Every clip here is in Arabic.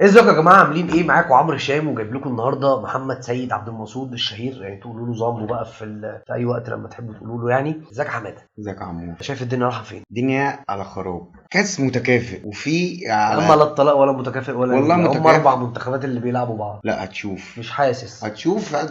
ازيكم يا جماعه، عاملين ايه؟ معاكم عمرو هشام، وجايب لكم النهارده محمد سيد عبد المقصود الشهير، يعني تقولوا له زامبو بقى في اي وقت لما تحبوا تقولوا له. يعني ازيك يا حماده؟ ازيك يا عمو؟ شايف الدنيا رايحه فين؟ الدنيا على خراب، كاس متكافئ وفي اما لا على الطلاق ولا متكافئ ولا والله نيله، هم متكافئ. 4 منتخبات اللي بيلعبوا بعض. لا هتشوف مش حاسس.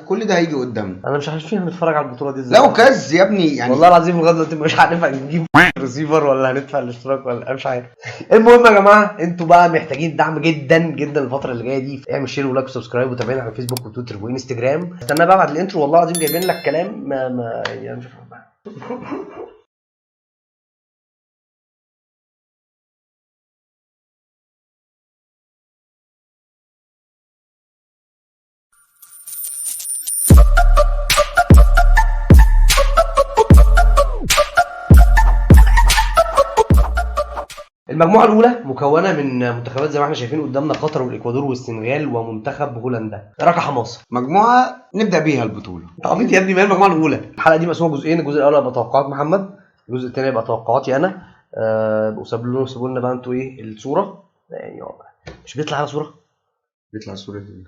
كل ده هيجي قدامنا. انا مش عارفين هنتفرج على البطوله دي ازاي. لو كاس يا ابني يعني والله العظيم لغايه دلوقتي مش هننفع نجيب ريسيفر ولا هندفع الاشتراك ولا مش عارف. المهم يا جماعه، انتوا بقى محتاجين دعم جدا جدا الفتره اللي جايه دي. اعمل شير ولايك وسبسكرايب وتابعنا على فيسبوك وتويتر وانستجرام. استنى بقى بعد الانترو، والله العظيم جايبين لك كلام ما يعني مش عارف بقى. المجموعه الاولى مكونه من منتخبات زي ما احنا شايفين قدامنا، قطر والاكوادور والسنغال ومنتخب هولندا. راكا حماصه مجموعه نبدا بيها البطوله. انت عبيط يا ابني، ما هي المجموعه الاولى. الحلقه دي مقسومه جزئين، الجزء الاول هيبقى توقعات محمد، الجزء الثاني هيبقى توقعاتي انا. وسيبوا لنا بقى انتوا ايه الصوره يعني. مش بيطلع على صوره؟ بيطلع صوره دي.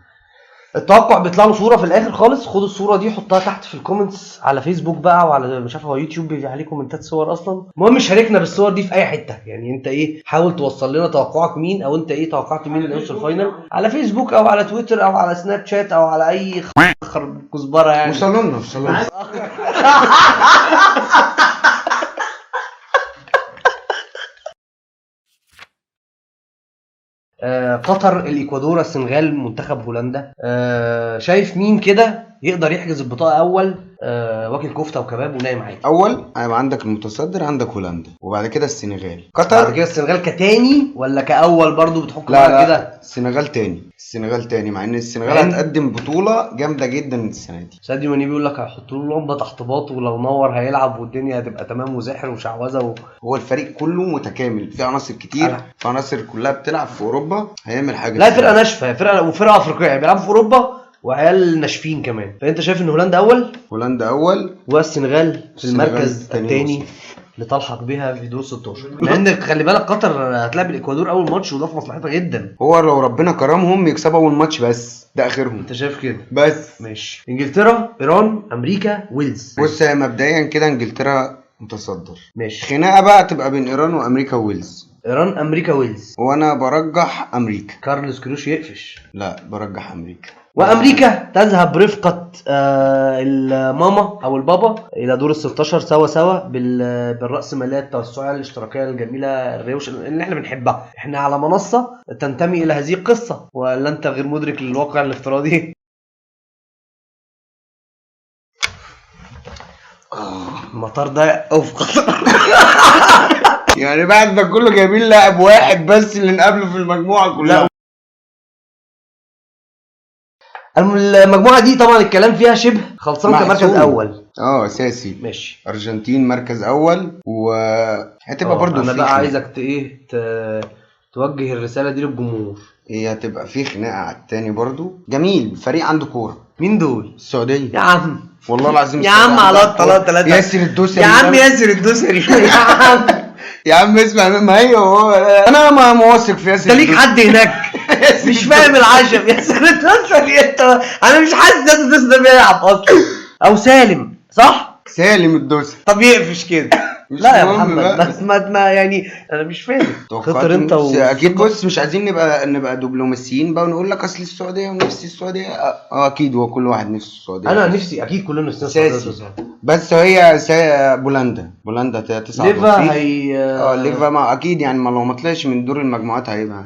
التوقع بيطلع له صوره في الاخر خالص. خد الصوره دي حطها تحت في الكومنتس على فيسبوك بقى، وعلى مش عارف هو يوتيوب بيبقى عليه كومنتات صور اصلا. المهم شاركنا بالصور دي في اي حته، يعني انت ايه، حاول توصل لنا توقعك مين، او انت ايه توقعت مين اللي يوصل الفاينل، على فيسبوك او على تويتر او على سناب شات او على اي كزبره يعني. وصلوا لنا قطر، الاكوادور، السنغال، منتخب هولندا. شايف مين كده يقدر يحجز البطاقه اول؟ واكل كفته وكباب ونايم عادي. اول هيبقى عندك المتصدر، عندك هولندا، وبعد كده السنغال. بعد قطر كده السنغال كتاني ولا كاول برضو بتحكم لا على كده؟ لا، السنغال تاني، مع ان السنغال مع إن- هتقدم بطوله جامده جدا السنه دي. ساديو ماني بيقول لك هيحطوا له لمبه تحت باطه، ولو نور هيلعب والدنيا هتبقى تمام وسحر وشعوذه هو الفريق كله متكامل، في عناصر كتير، في عناصر كلها بتلعب في اوروبا، هيعمل حاجه. لا فرقه ناشفه، فرقه افريقيه، يعني بيلعبوا في اوروبا وعيال ناشفين كمان. فانت شايف ان هولندا اول هولندا اول والسنغال في المركز التاني الثاني لتلحق بها في دور 16. لان خلي بالك قطر هتلاعب الاكوادور اول ماتش، وده في مصلحتها جدا. هو لو ربنا كرمهم يكسبوا اول ماتش، بس ده اخرهم. انت شايف كده؟ بس ماشي. انجلترا، ايران، امريكا، ويلز. بص، هي مبدئيا كده انجلترا متصدر. ماشي. خناقه بقى تبقى بين ايران وامريكا وويلز. ايران، امريكا، ويلز. وانا برجح امريكا. كارلوس كروش يقفش. لا، برجح امريكا. وامريكا تذهب رفقه الماما او البابا الى دور ال 16 سوا بالراسماليه التوسعيه الاشتراكيه الجميله الروش اللي احنا بنحبها. احنا على منصه تنتمي الى هذه القصه، ولا انت غير مدرك للواقع الافتراضي؟ المطار ده افقط. يعني بعد ده كله جايبين لاعب واحد بس اللي نقابله في المجموعه كلها. المجموعه دي طبعا الكلام فيها شبه خلصان كمركز اول. اساسي. ماشي. ارجنتين مركز اول، وهتبقى برضو انا في بقى خناقة. عايزك توجه الرساله دي للجمهور. هي هتبقى في خناقه على التاني برضو. جميل، فريق عنده كوره. مين دول؟ السعوديه يا عم والله العظيم. يا عم على الطلاق 3 ياسر الدوسري. يا عم ياسر الدوسري. يا عم يا عم اسمع، ما هي انا ما واثق في ياسر. انت ليك حد هناك مش فاهم العجب. ياسر الدوسري انا مش حاسس ياسر الدوسري ده بيلعب اصلا. او سالم، صح؟ سالم الدوسري. طب يقفش كده. مش لا يا مهم محمد، ما يعني انا مش فاهم. خطر انت اكيد. بص، مش عايزين نبقى دبلوماسيين بقى ونقول لك اصل السعوديه ونفسي السعوديه. اكيد هو كل واحد نفسه السعوديه. انا نفسي اكيد كلنا نفسنا السعوديه، بس هي بولندا تصعد. ليفا هي ليفا ما اكيد يعني، ما لو ما طلعش من دور المجموعات هيبقى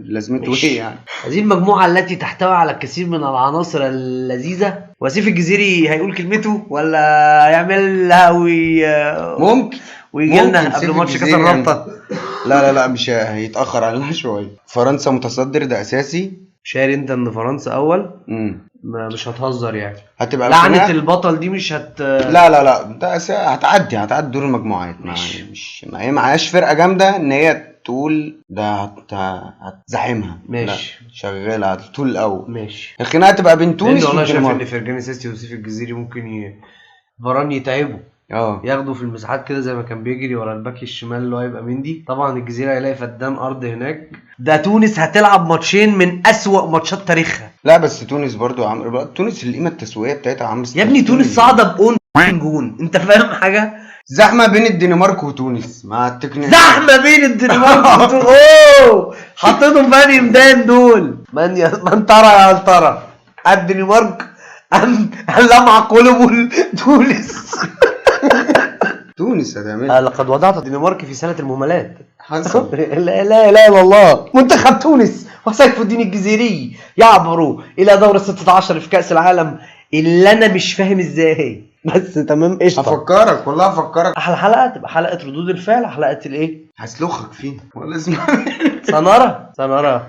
لازمته ايه يعني. هذه المجموعه التي تحتوي على الكثير من العناصر اللذيذه. وسيف الجزيري هيقول كلمته ولا هيعملها ممكن ويجي لنا قبل ماتش كاس الرابطه؟ لا مش هيتاخر علينا شويه. فرنسا متصدر، ده اساسي. شايل انت ان فرنسا اول؟ مش هتهزر يعني. هتبقى لعنه البطل دي مش لا ده هتعدي دور المجموعات. ما هي معهاش فرقه جامده ان هي تقول ده هتزاحمها. ماشي. شغاله طول الاول. ماشي. الخناقه تبقى بين تونس والله شايف ان فرجاني سيستي وسيف الجزيري ممكن فاران يتعبوا. ياخده في المساحات كده زي ما كان بيجري ورا الباك الشمال اللي هو هيبقى مندي. طبعا الجزيره هيلاقي فدان ارض هناك. ده تونس هتلعب ماتشين من اسوأ ماتشات تاريخها. لا بس تونس برضو عمرو، تونس القيمه التسويقيه بتاعتها عامله يا ابني تونس صاعده بأون جون، انت فاهم حاجه؟ زحمه بين الدنمارك وتونس مع التقنيه. زحمه بين الدنمارك وتونس. اوه حطيتهم في انهي ميدان دول؟ من ترى يا ترى الدنمارك ام لمع قلوب تونس. تونس هتعمل. لقد وضعت الدنمارك في سنه المهملات. حصل. لا اله الا الله. منتخب تونس وسيف الدين الجزيري يعبروا الى دور 16 في كاس العالم، اللي انا مش فاهم ازاي بس تمام قشطه. افكرك والله افكرك. احلى حلقه تبقى حلقه ردود الفعل، حلقه الايه؟ هسلخك فيه ولا اسمع. سنرى.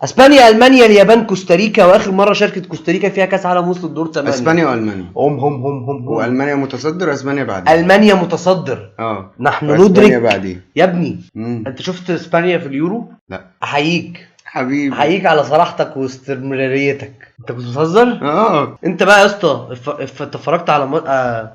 اسبانيا، المانيا، اليابان، كوستاريكا. واخر مره شاركت كوستاريكا فيها كاس عالم وصلت دور 8. اسبانيا والمانيا. هم والمانيا متصدر، اسبانيا بعدين. المانيا متصدر. نحن ندرك بعدين. يا ابني. انت شفت اسبانيا في اليورو؟ لا. احييك حبيبي، احييك على صراحتك واستمراريتك. انت كنت بتهزر؟ انت بقى يا اسطى اتفرجت على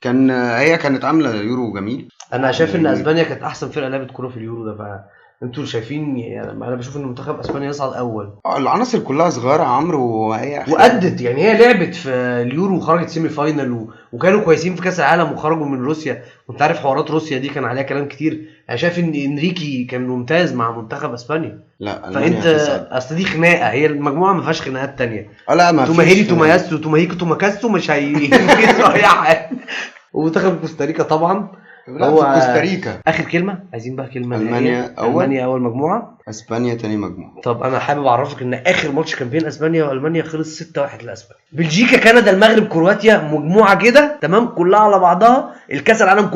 كان هي كانت عامله يورو جميل. انا شايف ان اسبانيا كانت احسن فرقه لعبت كوره في اليورو ده. انتوا شايفين يعني انا بشوف ان منتخب اسبانيا يصعد اول. العناصر كلها صغيره يا عمرو، وهي وادت يعني هي لعبت في اليورو وخرجت سيمي فاينل وكانوا كويسين في كاس العالم وخرجوا من روسيا. وانت عارف حوارات روسيا دي كان عليها كلام كتير. انا شايف ان انريكي كان ممتاز مع منتخب اسبانيا. لا فانت اصل دي خناقه، هي المجموعه ما فيهاش خناقات تانية. لا ما فيش. توماهيري توماياسو توماهيكو توماكاستو مش هينجزوا اي حاجه. ومنتخب كوستاريكا طبعا. هو كوستاريكا اخر كلمه. عايزين بقى كلمه. المانيا اول مجموعه، اسبانيا تاني مجموعه. طب انا حابب اعرفك ان اخر ماتش كان بين اسبانيا والمانيا خلص 6-1 لاسبانيا. بلجيكا، كندا، المغرب، كرواتيا. مجموعه كده تمام كلها على بعضها. الكاس العالم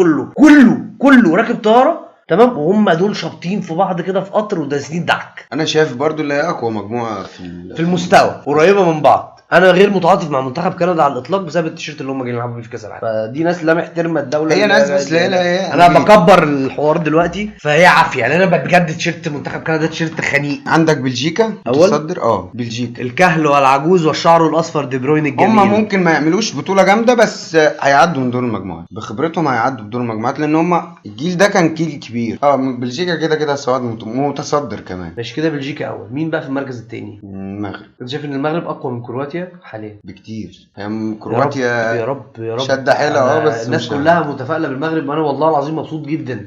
كله راكب طياره تمام، وهم دول شابطين في بعض كده في قطر وداسين دعك. انا شايف برضو اللي هي اقوى مجموعه في المستوى، قريبه من بعض. انا غير متعاطف مع منتخب كندا على الاطلاق بسبب التيشيرت اللي هم جايين يلعبوا بيه في كاس العالم. فدي ناس لا محترمه الدوله. هي ناس بس لا انا بكبر الحوار دلوقتي، فهي عافيه يعني. انا بجد تيشيرت منتخب كندا تيشيرت خنيق. عندك بلجيكا متصدر. بلجيكا الكهل والعجوز والشعر الاصفر دي بروين الجميل. هم ممكن ما يعملوش بطوله جامده بس هيعدوا من دور المجموعات بخبرتهم، هيعدوا بدور المجموعات لان هم الجيل ده كان جيل كبير. بلجيكا كده سواء متصدر كمان. مش كده بلجيكا اول. مين بقى في المركز الثاني؟ المغرب. انت شايف ان المغرب اقوى من كرواتيا حاليا بكتير؟ هي كرواتيا يا رب شد حيلها بس الناس كلها متفائله بالمغرب. وانا والله العظيم مبسوط جدا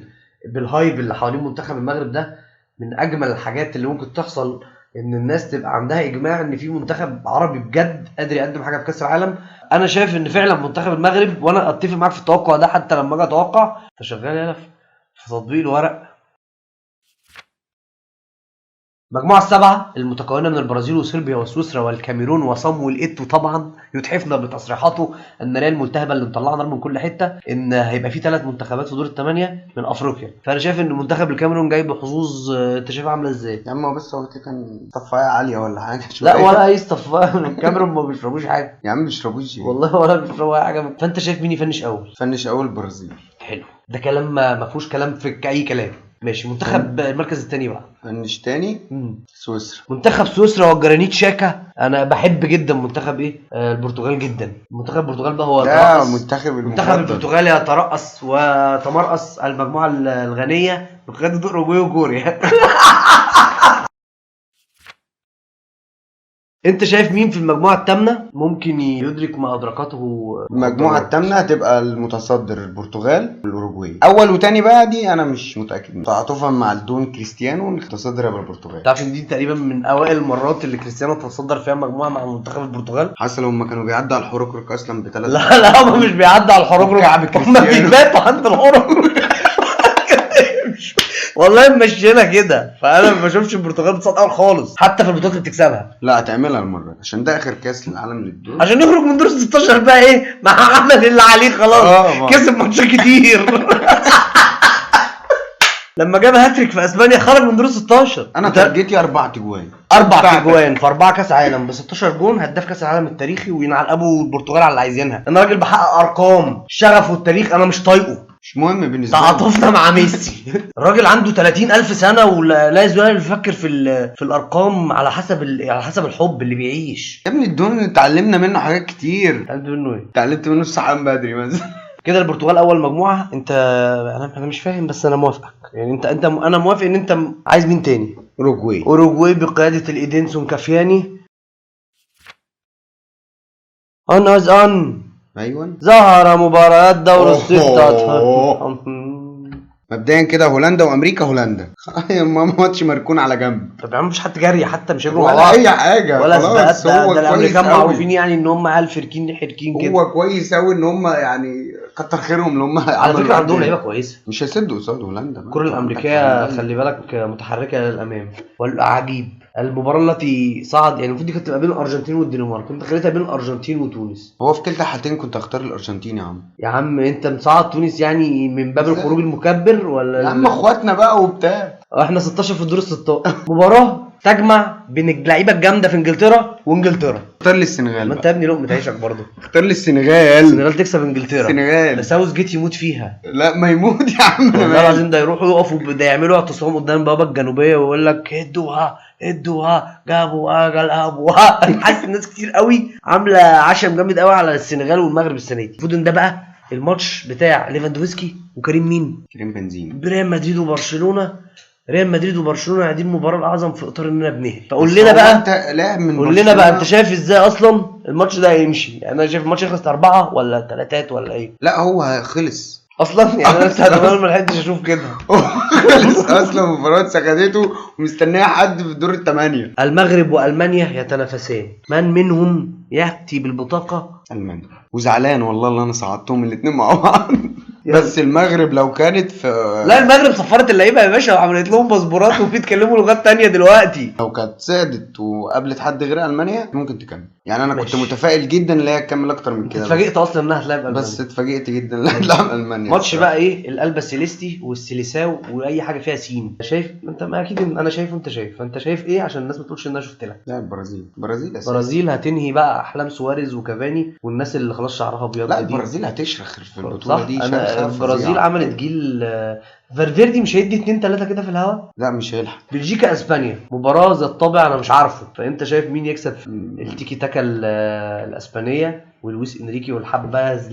بالهايب اللي حوالين منتخب المغرب ده. من اجمل الحاجات اللي ممكن تحصل ان الناس تبقى عندها اجماع ان في منتخب عربي بجد قادر يقدم حاجه في كاس العالم. انا شايف ان فعلا منتخب المغرب، وانا اتفق معاك في التوقع ده. حتى لما اجي اتوقع فشغال هنا في تطبيق الورق. مجموعة السبعة المتكونة من البرازيل وصربيا وسويسرا والكاميرون وصامويل إيتو طبعا يتحفنا بتصريحاته النارية الملتهبة اللي مطلعنا نار من كل حتة ان هيبقى في 3 منتخبات في دور الثمانية من افريقيا. فانا شايف ان منتخب الكاميرون جاي بحظوظ. انت شايفها عامله ازاي؟ يا عم بس هو كان صفايه عاليه ولا حاجه لا ولا اي صفايه. الكاميرون ما بيشربوش حاجه يا عم. ما بيشربوش والله ولا بيشربوا اي حاجه. فانت شايف مين يفنش اول؟ فنش اول البرازيل. حلو، ده كلام ما فيهوش كلام في اي كلام. ماشي. منتخب المركز الثاني بقى فنش تاني سويسرا. منتخب سويسرا والجرانيت شاكا. انا بحب جدا منتخب البرتغال جدا. منتخب البرتغال بقى هو منتخب البرتغال يترأس وتمرأس المجموعه الغنيه بقياده اوروجواي وكوريا. انت شايف مين في المجموعه الثامنه ممكن يدرك ما ادركته؟ المجموعه الثامنه هتبقى المتصدر البرتغال والاوروجواي. اول وثاني بقى دي انا مش متاكد. تعاطفا مع الدون كريستيانو المتصدر يبقى البرتغال. تعرف ان دي تقريبا من اوائل المرات اللي كريستيانو تصدر فيها مجموعه مع منتخب البرتغال. حصل هم كانوا بيعدوا على الحركرك اصلا بثلاث. لا هم مش بيعدوا على الحركرك، هم بيباتوا عند الحركرك. والله مشينا كده. فانا ما بشوفش البرتغال بتصعد اول خالص حتى في البطولات اللي بتكسبها. لا هتعملها المره عشان ده اخر كاس للعالم للدول، عشان نخرج من دور 16 بقى ايه مع عمل اللي عليه خلاص. كسب ماتشات كتير. لما جاب هاتريك في اسبانيا خرج من دور 16. انا تارجتي 4 تجوان. 4 تجوان في 4 كاس عالم ب 16 جون. هداف كاس العالم التاريخي وينعل ابو البرتغال على اللي عايزينها. انا راجل بحقق ارقام. شغف والتاريخ انا مش طايقه. مش مهم بالنسبه لي. تعاطفنا مع ميسي. الراجل عنده 30,000 سنه ولا يزال يفكر في الارقام على حسب الحب اللي بيعيش. يا ابني الدون اتعلمنا منه حاجات كتير. اتعلمت منه ايه؟ اتعلمت منه الصحيان بدري مثلا. كده البرتغال اول مجموعه. انت انا مش فاهم بس انا موافقك يعني. انت انا موافق ان انت عايز مين تاني؟ اوروجواي بقياده الايدينسون كافياني. ايوه ظهر مباريات دور أوه. 16. مبدئيا كده هولندا وامريكا. هولندا ماتش مركون على جنب. طب يا عم مفيش حد جري حتى، مش هيجروا مع ولا بعض اي حاجه ولا خلاص. سباقات. ده هو كويس الامريكان قوي. معروفين يعني ان هم عيال فركين حركين كده. هو كويس قوي ان هم يعني كتر خيرهم ان هم على فكره عندهم لعيبه كويسه. مش هيسدوا قصاد هولندا. الكره الامريكيه خلي بالك متحركه للامام. والعجيب المباراه التي صعد يعني المفروض دي كانت تبقى بين الارجنتين والدنمارك، كنت خليتها بين الارجنتين وتونس. هو في كلتا الحالتين كنت هختار الارجنتين يا عم. يا عم انت مصعد تونس يعني من باب الخروج المكبر ولا يا عم اخواتنا بقى وبتاع. احنا 16 في الدور ال 16. مباراه تجمع بين اللعيبه الجامده في انجلترا وانجلترا. اختار لي السنغال. ما انت يا ابني لقمه عيشك برضه. اختار لي السنغال. السنغال تكسب انجلترا. السنغال. ساوث جيت يموت فيها. لا ما يموت يا عم. والله العظيم ده يروحوا يقفوا ده يعملوا اعتصام قدام البوابه الجنوبيه ويقول لك ادوها جابوها جلابوها. حاسس الناس كتير قوي عامله عشم جامد قوي على السنغال والمغرب السنه دي. المفروض ان ده بقى الماتش بتاع ليفاندوفسكي وكريم مين؟ كريم بنزيما. ريال مدريد وبرشلونه. ريال مدريد وبرشلونه قاعدين المباراه الاعظم في اطار اننا بنهري. فقول لنا بقى انت لاعب من قول لنا بقى انت شايف ازاي اصلا الماتش ده هيمشي؟ يعني انا شايف الماتش يخلص 4 ولا 3 ولا ايه؟ لا هو خلص اصلا يعني انا لسه ما لحقتش اشوف كده. خلص اصلا المباراه سكتته ومستنيه حد في دور الثمانيه. المغرب والمانيا يتنافسان، من منهم ياتي بالبطاقه؟ المانيا. وزعلان والله اللي انا صعدتهم الاثنين مع بعض. بس المغرب لو كانت في لا المغرب صفرت اللعيبه يا باشا وعملت لهم باسبورات وبيتكلموا لغات تانية دلوقتي. لو كانت صعدت وقابلت حد غير المانيا ممكن تكمل. يعني انا كنت ماشي. متفائل جدا ان هي تكمل اكتر من كده. اتفاجئت اصلا انها تلعب المانيا. بس اتفاجئت جدا انها تلعب المانيا. ماتش بقى ايه القلبه سيليستي والسيليساو واي حاجه فيها سين. شايف انت ما اكيد انا شايف وانت شايف. فانت شايف ايه عشان الناس ما تقولش ان انا شفت لك؟ لا البرازيل. البرازيل هتنهي بقى احلام سواريز وكافاني والناس اللي خلاص شعرها ابيض. لا البرازيل هتشرخ في البطوله دي. انا البرازيل عملت جيل. فالفيردي مش هيدي 2-3 كده في الهوا. لا مش هيلحق. بلجيكا اسبانيا مباراه ذات طابع انا مش عارفه. فانت شايف مين يكسب التيكي تاكا الاسبانيه ولويس انريكي والحباز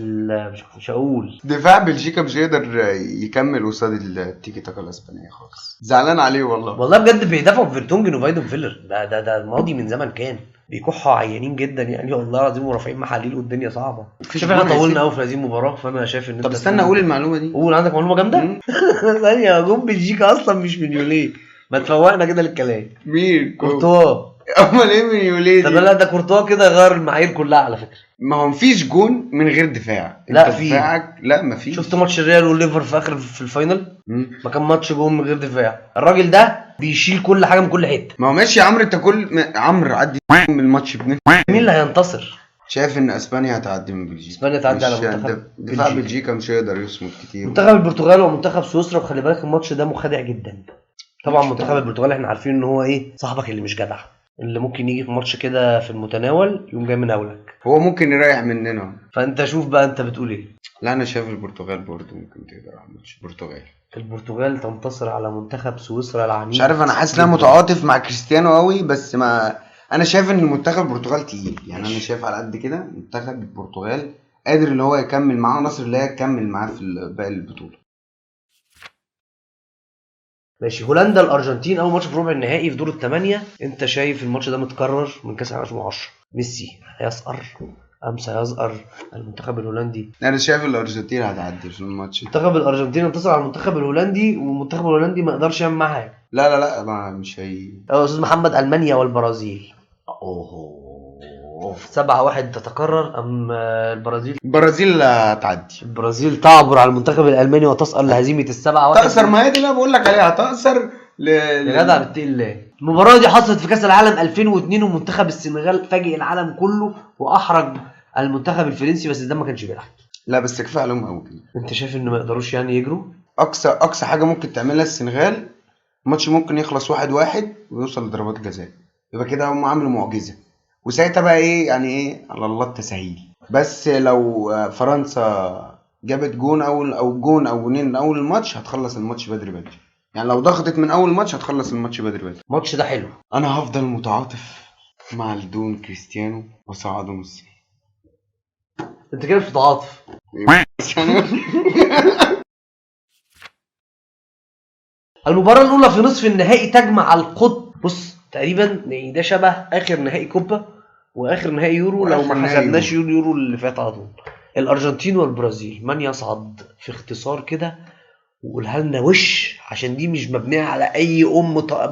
مش هقول. دفاع بلجيكا مش هيقدر يكمل قصاد التيكي تاكا الاسبانيه خالص. زعلان عليه والله بجد بيدافعوا بفيرتونجن وفايدن فيلر. ده الماضي من زمن كان بيكحوا عيانين جدا يعني والله العظيم ورافعين محاليل والدنيا صعبه. شوف احنا طولنا قوي في هذه المباراه فانا شايف ان طب استنى اقول المعلومه دي. قول عندك معلومه جامده. ثانيه جون بلجيكا اصلا مش من يوليه. ما تفوقنا كده للكلام. مين؟ كورتوا. امال ايه من يوليه؟ طب لا ده كورتوا كده غير المعايير كلها على فكره. ما هو مفيش جون من غير دفاع. لا انت دفاعك لا مفيش. شفت ماتش الريال والليفر في اخر في الفاينل؟ ما كان ماتش جون من غير دفاع. الراجل ده بيشيل كل حاجه من كل حته. ما هو ماشي يا عمرو. انت عمرو عدي من الماتش مين اللي هينتصر؟ شايف ان اسبانيا هتعدي من بلجيكا. اسبانيا تعدي على منتخب دفاع بلجيكا مش هيقدر يصمد كتير. منتخب البرتغال ومنتخب سويسرا. وخلي بالك الماتش ده مخادع جدا. طبعا منتخب البرتغال احنا عارفين ان هو ايه صاحبك اللي مش جدع اللي ممكن يجي في ماتش كده في المتناول يقوم جاي مناولك. هو ممكن يريح مننا. فانت شوف بقى انت بتقول ايه. لا انا شايف البرتغال برضه ممكن تقدر على ماتش البرتغال تنتصر على منتخب سويسرا العنيف. مش عارف انا حاسس ان انا متعاطف مع كريستيانو قوي بس ما انا شايف ان منتخب البرتغال تقيل. يعني انا شايف على قد كده منتخب البرتغال قادر ان هو يكمل معاه نصر اللي هي تكمل معاه في باقي البطوله. ماشي. هولندا الارجنتين اول ماتش في ربع النهائي في دور الثمانيه. انت شايف الماتش ده متكرر من كاس العالم 2010. ميسي هيسقر ام سيزقر المنتخب الهولندي؟ انا شايف الارجنتين هتعدي في الماتش. منتخب الارجنتين انتصر على المنتخب الهولندي والمنتخب الهولندي ما قدرش يعمل معاه حاجه. لا ما مش هي. يا استاذ محمد المانيا والبرازيل 7-1 تتكرر ام البرازيل هتعدي. البرازيل تعبر على المنتخب الالماني وتصل لهزيمه 7-1. تأثر ما هي دي اللي بقول لك عليها. تأثر يا جدع بتقل الله. المباراه دي حصلت في كاس العالم 2002 ومنتخب السنغال فاجئ العالم كله واحرج المنتخب الفرنسي بس ده ما كانش بيلعب. لا بس كفايه عليهم قوي. انت شايف ان ما يقدروش يعني يجروا؟ اقصى حاجه ممكن تعملها السنغال الماتش ممكن يخلص 1-1 ويوصل لضربات جزاء. يبقى كده هم عملوا معجزه. وساعتها بقى ايه يعني ايه على الله التسهيل. بس لو فرنسا جابت جون او جون او جونين من اول الماتش هتخلص الماتش بدري بدري. يعني لو ضغطت من اول ماتش هتخلص الماتش بدري بدري. الماتش ده حلو. انا هفضل متعاطف مع الدون كريستيانو وصعدوا ميسي. انت كده مش متعاطف. المباراة الأولى في نصف النهائي تجمع القطب. بص تقريبا يعني ده شبه آخر نهائي كوبا وآخر نهائي يورو لو ما حسبناش يورو اللي فات على طول. الأرجنتين والبرازيل من يصعد في اختصار كده وقولها لنا وش، عشان دي مش مبنية على أي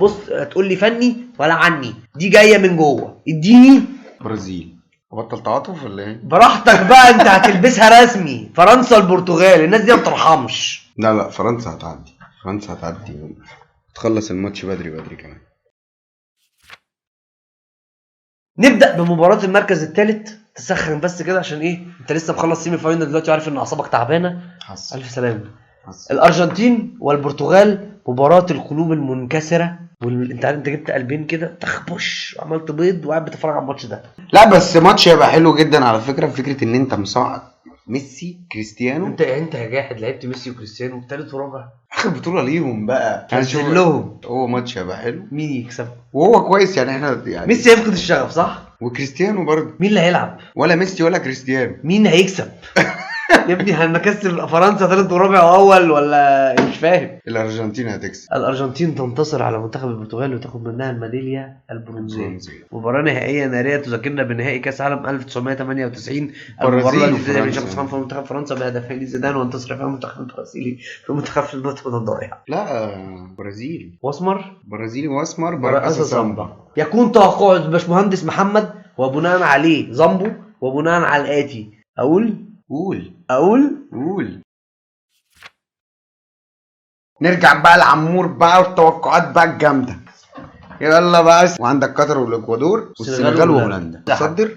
بص هتقول لي فني ولا عني، دي جاية من جوه. اديني برازيل. بطل تعاطف ولا ايه؟ براحتك بقى، انت هتلبسها رسمي. فرنسا البرتغال، الناس دي ما بترحمش. لا فرنسا هتعدي، فرنسا هتعدي تخلص الماتش بدري بدري كمان. نبدأ بمباراة المركز الثالث. تسخن بس كده عشان ايه، انت لسه مخلص سيمي فاينل دلوقتي وعارف ان اعصابك تعبانه. الف سلامه. الارجنتين والبرتغال، مباراة القلوب المنكسرة. انت عارف انت جبت قلبين كده تخبش عملت بيض وقاعد بتتفرج على الماتش ده. لا بس ماتش هيبقى حلو جدا على فكره، فكره ان انت مصعد ميسي كريستيانو. انت يا جاحد لعبت ميسي وكريستيانو ثالث ورابع اخر بطوله ليهم بقى، هنشوف لهم. هو ماتش هيبقى حلو. مين يكسب؟ وهو كويس يعني احنا يعني ميسي هيفقد الشغف صح؟ وكريستيانو برضه. مين اللي هيلعب؟ ولا ميسي ولا كريستيانو. مين هيكسب؟ يا ابني هنكسب فرنسا ثالث ورابع واول ولا مش فاهم؟ الارجنتين هتكسب. الارجنتين تنتصر على منتخب البرتغال وتاخد منها الميداليه البرونزيه. مباراه نهائيه ناريه تذكرنا بنهائي كاس عالم 1998. المباراه اللي فازت بشخص في منتخب فرنسا بهدفين زيدان وانتصر فيها المنتخب البرازيلي في منتخب في النقطه الضايعه. لا برازيلي واسمر. برازيلي واسمر برقصه سامبا. يكون توقع الباشمهندس محمد وبناء عليه زامبو وبناء على الاتي اقول نرجع بقى لعمور بقى والتوقعات بقى الجامده. يلا بقى، وعندك قطر والاكوادور والسنغال وهولندا. تصدر